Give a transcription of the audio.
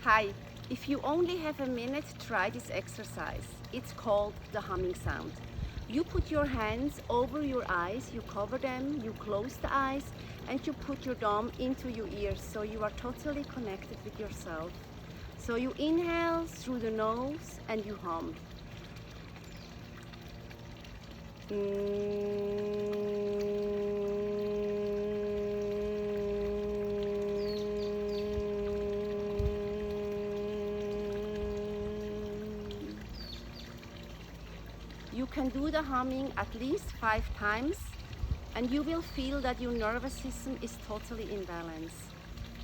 Hi, if you only have a minute, try this exercise. It's called the humming sound. You put your hands over your eyes, you cover them, you close the eyes, and you put your thumb into your ears so you are totally connected with yourself. So you inhale through the nose and you hum. You can do the humming at least 5 times and you will feel that your nervous system is totally in balance.